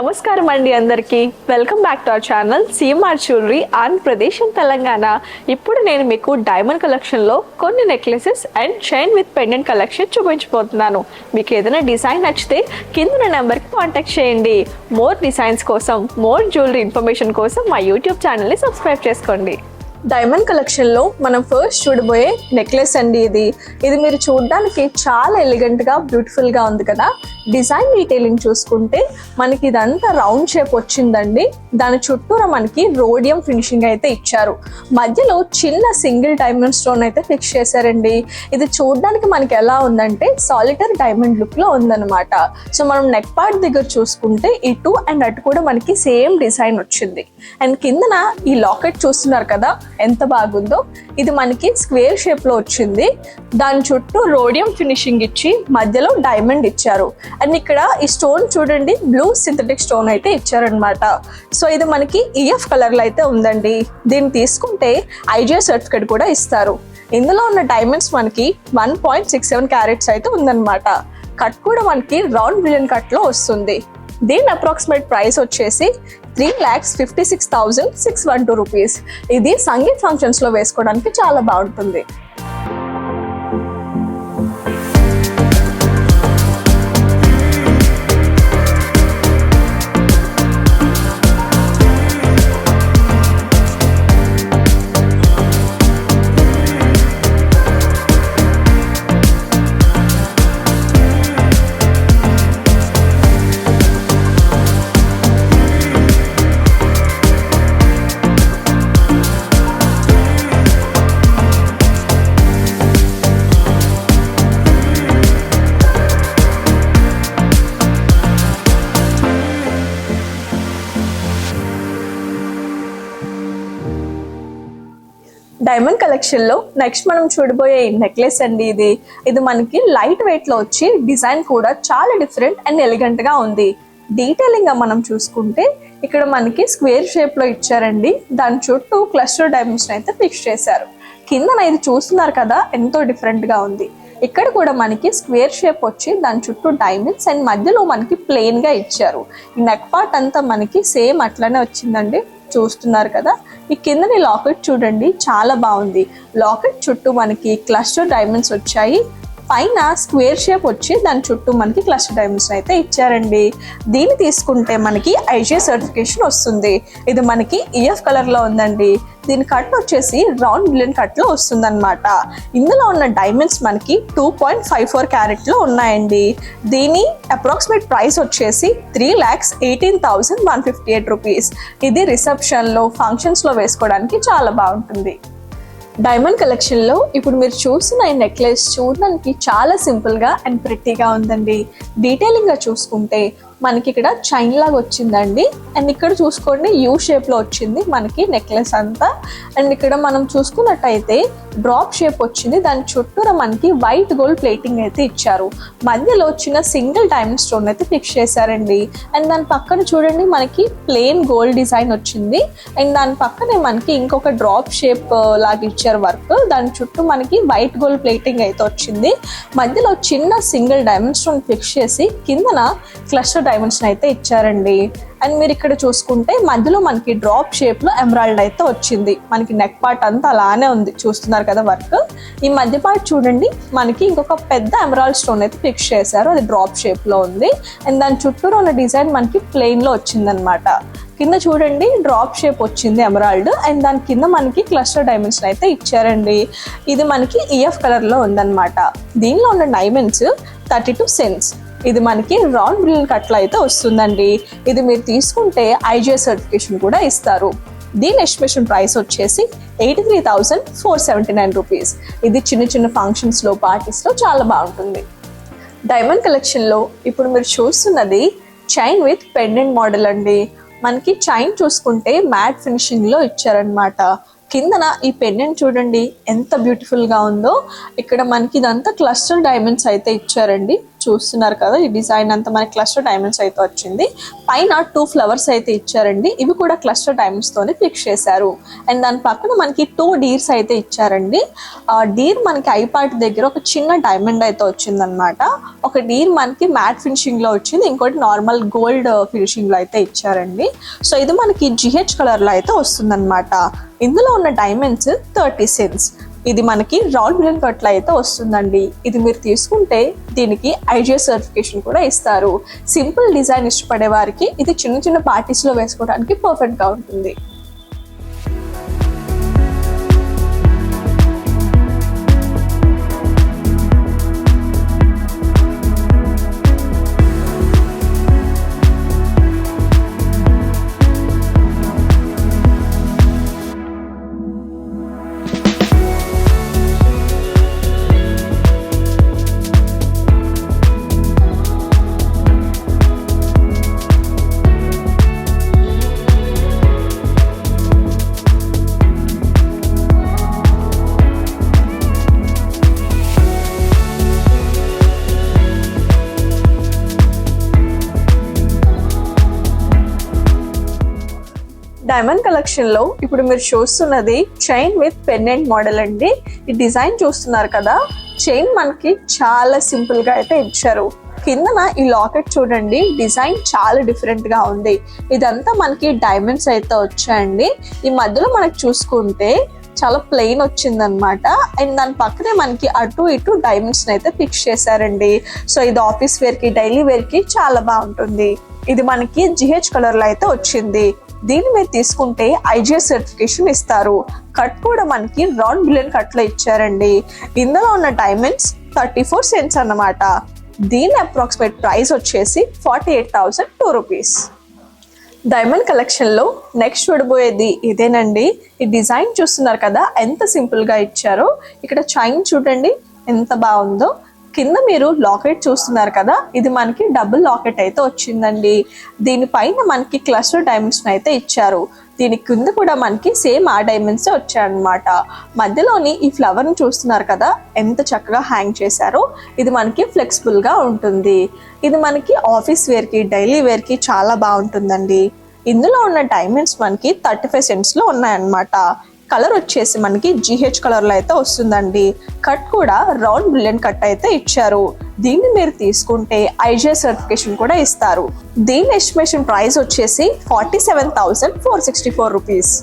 నమస్కారం అండి అందరికీ. Welcome back to our channel CMR jewellery Andhra Pradesh and Telangana. ఇప్పుడు నేను మీకు డైమండ్ కలెక్షన్లో కొన్ని necklaces and chain with pendant collection చూపించబోతున్నాను. మీకు ఏదైనా డిజైన్ నచ్చితే కింద నెంబర్కి కాంటాక్ట్ చేయండి. మోర్ డిజైన్స్ కోసం, మోర్ జ్యువెలరీ ఇన్ఫర్మేషన్ కోసం మా యూట్యూబ్ ఛానల్ని సబ్స్క్రైబ్ చేసుకోండి. డైమండ్ కలెక్షన్లో మనం ఫస్ట్ చూడబోయే నెక్లెస్ అండి. ఇది మీరు చూడడానికి చాలా ఎలిగెంట్గా బ్యూటిఫుల్గా ఉంది కదా. డిజైన్ డీటెయిలింగ్ చూసుకుంటే మనకి ఇదంతా రౌండ్ షేప్ వచ్చిందండి. దాని చుట్టూరా మనకి రోడియం ఫినిషింగ్ అయితే ఇచ్చారు. మధ్యలో చిన్న సింగిల్ డైమండ్ స్టోన్ అయితే ఫిక్స్ చేశారండి. ఇది చూడడానికి మనకి ఎలా ఉందంటే సాలిటర్ డైమండ్ లుక్లో ఉందన్నమాట. సో మనం నెక్ పార్ట్ దగ్గర చూసుకుంటే ఇటు అండ్ అటు కూడా మనకి సేమ్ డిజైన్ వచ్చింది. అండ్ కిందన ఈ లాకెట్ చూస్తున్నారు కదా ఎంత బాగుందో. ఇది మనకి స్క్వేర్ షేప్ లో వచ్చింది. దాని చుట్టూ రోడియం ఫినిషింగ్ ఇచ్చి మధ్యలో డైమండ్ ఇచ్చారు. అండ్ ఇక్కడ ఈ స్టోన్ చూడండి, బ్లూ సింథటిక్ స్టోన్ అయితే ఇచ్చారనమాట. సో ఇది మనకి ఈఎఫ్ కలర్ లో అయితే ఉందండి. దీన్ని తీసుకుంటే ఐజిఐ సర్టిఫికేట్ కూడా ఇస్తారు. ఇందులో ఉన్న డైమండ్స్ మనకి 1.67 క్యారెట్స్ అయితే ఉందన్నమాట. కట్ కూడా మనకి రౌండ్ బ్రిలియన్ కట్ లో వస్తుంది. దీని అప్రాక్సిమేట్ ప్రైస్ వచ్చేసి 3,56,612 రూపీస్. ఇది సంగీత్ ఫంక్షన్స్ లో వేసుకోవడానికి చాలా బాగుంటుంది. డైమండ్ కలెక్షన్ లో నెక్స్ట్ మనం చూడబోయే నెక్లెస్ అండి. ఇది మనకి లైట్ వెయిట్ లో వచ్చి డిజైన్ కూడా చాలా డిఫరెంట్ అండ్ ఎలిగెంట్ గా ఉంది. డీటెయిలింగ్ గా మనం చూసుకుంటే ఇక్కడ మనకి స్క్వేర్ షేప్ లో ఇచ్చారండి. దాని చుట్టూ క్లస్టర్ డైమండ్స్ అయితే ఫిక్స్ చేశారు. కిందన ఇది చూస్తున్నారు కదా ఎంతో డిఫరెంట్ గా ఉంది. ఇక్కడ కూడా మనకి స్క్వేర్ షేప్ వచ్చి దాని చుట్టూ డైమండ్స్ అండ్ మధ్యలో మనకి ప్లెయిన్ గా ఇచ్చారు. ఈ నెక్ పార్ట్ అంతా మనకి సేమ్ అట్లానే వచ్చిందండి. చూస్తున్నారు కదా, ఈ కిందని లాకెట్ చూడండి చాలా బాగుంది. లాకెట్ చుట్టూ మనకి క్లస్టర్ డైమండ్స్ వచ్చాయి. పైన స్క్వేర్ షేప్ వచ్చి దాని చుట్టూ మనకి క్లస్టర్ డైమండ్స్ అయితే ఇచ్చారండి. దీన్ని తీసుకుంటే మనకి ఐజిఐ సర్టిఫికేషన్ వస్తుంది. ఇది మనకి ఈఎఫ్ కలర్ లో ఉందండి. దీని కట్ వచ్చేసి రౌండ్ బ్రిలియన్ కట్ లో వస్తుంది అనమాట. ఇందులో ఉన్న డైమండ్స్ మనకి 2.54 క్యారెట్ లో ఉన్నాయండి. దీని అప్రాక్సిమేట్ ప్రైస్ వచ్చేసి 3,18,158 రూపీస్. ఇది రిసెప్షన్ లో, ఫంక్షన్స్ లో వేసుకోవడానికి చాలా బాగుంటుంది. డైమండ్ కలెక్షన్ లో ఇప్పుడు మీరు చూస్తున్న ఈ నెక్లెస్ చూడడానికి చాలా సింపుల్ గా అండ్ ప్రిట్టీగా ఉందండి. డీటెయిలింగ్ గా చూసుకుంటే మనకి ఇక్కడ చైన్ లాగా వచ్చిందండి. అండ్ ఇక్కడ చూసుకోండి యూ షేప్ లో వచ్చింది మనకి నెక్లెస్ అంతా. అండ్ ఇక్కడ మనం చూసుకున్నట్టయితే డ్రాప్ షేప్ వచ్చింది. దాని చుట్టూరా మనకి వైట్ గోల్డ్ ప్లేటింగ్ అయితే ఇచ్చారు. మధ్యలో చిన్న సింగిల్ డైమండ్ స్టోన్ అయితే ఫిక్స్ చేశారండి. అండ్ దాని పక్కన చూడండి మనకి ప్లెయిన్ గోల్డ్ డిజైన్ వచ్చింది. అండ్ దాని పక్కనే మనకి ఇంకొక డ్రాప్ షేప్ లాగా ఇచ్చారు వర్క్. దాని చుట్టూ మనకి వైట్ గోల్డ్ ప్లేటింగ్ అయితే వచ్చింది. మధ్యలో చిన్న సింగిల్ డైమండ్ స్టోన్ ఫిక్స్ చేసి కిందన క్లస్టర్ డైమండ్స్ అయితే ఇచ్చారండి. అండ్ మీరు ఇక్కడ చూసుకుంటే మధ్యలో మనకి డ్రాప్ షేప్ లో ఎమరాల్డ్ అయితే వచ్చింది. మనకి నెక్ పార్ట్ అంతా అలానే ఉంది, చూస్తున్నారు కదా వర్క్. ఈ మధ్య పార్ట్ చూడండి మనకి ఇంకొక పెద్ద ఎమరాల్డ్ స్టోన్ అయితే ఫిక్స్ చేశారు. అది డ్రాప్ షేప్ లో ఉంది. అండ్ దాని చుట్టూరు ఉన్న డిజైన్ మనకి ప్లెయిన్ లో వచ్చిందనమాట. కింద చూడండి డ్రాప్ షేప్ వచ్చింది ఎమరాల్డ్. అండ్ దాని కింద మనకి క్లస్టర్ డైమండ్స్ అయితే ఇచ్చారండి. ఇది మనకి ఈఎఫ్ కలర్ లో ఉందన్నమాట. దీనిలో ఉన్న డైమండ్స్ 32 సెంట్స్. ఇది మనకి రౌండ్ బ్రిలియన్ కట్లో అయితే వస్తుందండి. ఇది మీరు తీసుకుంటే ఐజిఐ సర్టిఫికేషన్ కూడా ఇస్తారు. దీని ఎస్టిమేషన్ ప్రైస్ వచ్చేసి 83,479 రూపీస్. ఇది చిన్న చిన్న ఫంక్షన్స్ లో, పార్టీస్ లో చాలా బాగుంటుంది. డైమండ్ కలెక్షన్ లో ఇప్పుడు మీరు చూస్తున్నది చైన్ విత్ పెండెంట్ మోడల్ అండి. మనకి చైన్ చూసుకుంటే మ్యాట్ ఫినిషింగ్ లో ఇచ్చారనమాట. కిందన ఈ పెండెంట్ చూడండి ఎంత బ్యూటిఫుల్ గా ఉందో. ఇక్కడ మనకి ఇదంతా క్లస్టర్ డైమండ్స్ అయితే ఇచ్చారండి. చూస్తున్నారు కదా, ఈ డిజైన్ అంతా మనకి క్లస్టర్ డైమండ్స్ అయితే వచ్చింది. పైన 2 ఫ్లవర్స్ అయితే ఇచ్చారండి, ఇవి కూడా క్లస్టర్ డైమండ్స్ తోనే ఫిక్స్ చేశారు. అండ్ దాని పక్కన మనకి 2 డీర్స్ అయితే ఇచ్చారండి. డీర్ మనకి ఐ పార్ట్ దగ్గర ఒక చిన్న డైమండ్ అయితే వచ్చిందనమాట. ఒక డీర్ మనకి మ్యాట్ ఫినిషింగ్ లో వచ్చింది, ఇంకోటి నార్మల్ గోల్డ్ ఫినిషింగ్ లో అయితే ఇచ్చారండి. సో ఇది మనకి GH కలర్ లో అయితే వస్తుందన్నమాట. ఇందులో ఉన్న డైమండ్స్ 30 cents. ఇది మనకి రౌండ్ బిలియన్ కట్ల అయితే వస్తుందండి. ఇది మీరు తీసుకుంటే దీనికి IGS సర్టిఫికేషన్ కూడా ఇస్తారు. సింపుల్ డిజైన్ ఇష్టపడే వారికి ఇది చిన్న చిన్న పార్టీస్ లో వేసుకోవడానికి పర్ఫెక్ట్ గా ఉంటుంది. డైమండ్ కలెక్షన్ లో ఇప్పుడు మీరు చూస్తున్నది చైన్ విత్ పెండెంట్ మోడల్ అండి. ఈ డిజైన్ చూస్తున్నారు కదా, చైన్ మనకి చాలా సింపుల్ గా అయితే ఇచ్చారు. కిందన ఈ లాకెట్ చూడండి, డిజైన్ చాలా డిఫరెంట్ గా ఉంది. ఇదంతా మనకి డైమండ్స్ అయితే వచ్చాయండి. ఈ మధ్యలో మనకి చూసుకుంటే చాలా ప్లెయిన్ వచ్చిందనమాట. అండ్ దాని పక్కనే మనకి అటు ఇటు డైమండ్స్ అయితే ఫిక్స్ చేశారండి. సో ఇది ఆఫీస్ వేర్ కి, డైలీ వేర్ కి చాలా బాగుంటుంది. ఇది మనకి GH కలర్ లో అయితే వచ్చింది. దీన్ని మీరు తీసుకుంటే IGS సర్టిఫికేషన్ ఇస్తారు. కట్ కూడా మనకి రౌండ్ బిలియన్ కట్ లో ఇచ్చారండి. ఇందులో ఉన్న డైమండ్స్ 34 cents అన్నమాట. దీని అప్రాక్సిమేట్ ప్రైస్ వచ్చేసి 48,002 రూపీస్. డైమండ్ కలెక్షన్ లో నెక్స్ట్ చూడబోయేది ఇదేనండి. ఈ డిజైన్ చూస్తున్నారు కదా, ఎంత సింపుల్ గా ఇచ్చారో. ఇక్కడ చైన్ చూడండి ఎంత బాగుందో. కింద మీరు లాకెట్ చూస్తున్నారు కదా, ఇది మనకి డబుల్ లాకెట్ అయితే వచ్చిందండి. దీనిపైన మనకి క్లస్టర్ డైమండ్స్ అయితే ఇచ్చారు. దీని కింద కూడా మనకి సేమ్ ఆ డైమండ్స్ వచ్చాయన్నమాట. మధ్యలోని ఈ ఫ్లవర్ ని చూస్తున్నారు కదా, ఎంత చక్కగా హ్యాంగ్ చేశారో. ఇది మనకి ఫ్లెక్సిబుల్ గా ఉంటుంది. ఇది మనకి ఆఫీస్ వేర్ కి, డైలీ వేర్ కి చాలా బాగుంటుందండి. ఇందులో ఉన్న డైమండ్స్ మనకి 35 cents లో ఉన్నాయన్నమాట. కలర్ వచ్చేసి మనకి GH కలర్ లో అయితే వస్తుందండి. కట్ కూడా రౌండ్ బ్రిలియన్ కట్ అయితే ఇచ్చారు. దీన్ని మీరు తీసుకుంటే IGS సర్టిఫికేషన్ కూడా ఇస్తారు. దీని ఎస్టిమేషన్ ప్రైస్ వచ్చేసి 47,464 రూపీస్.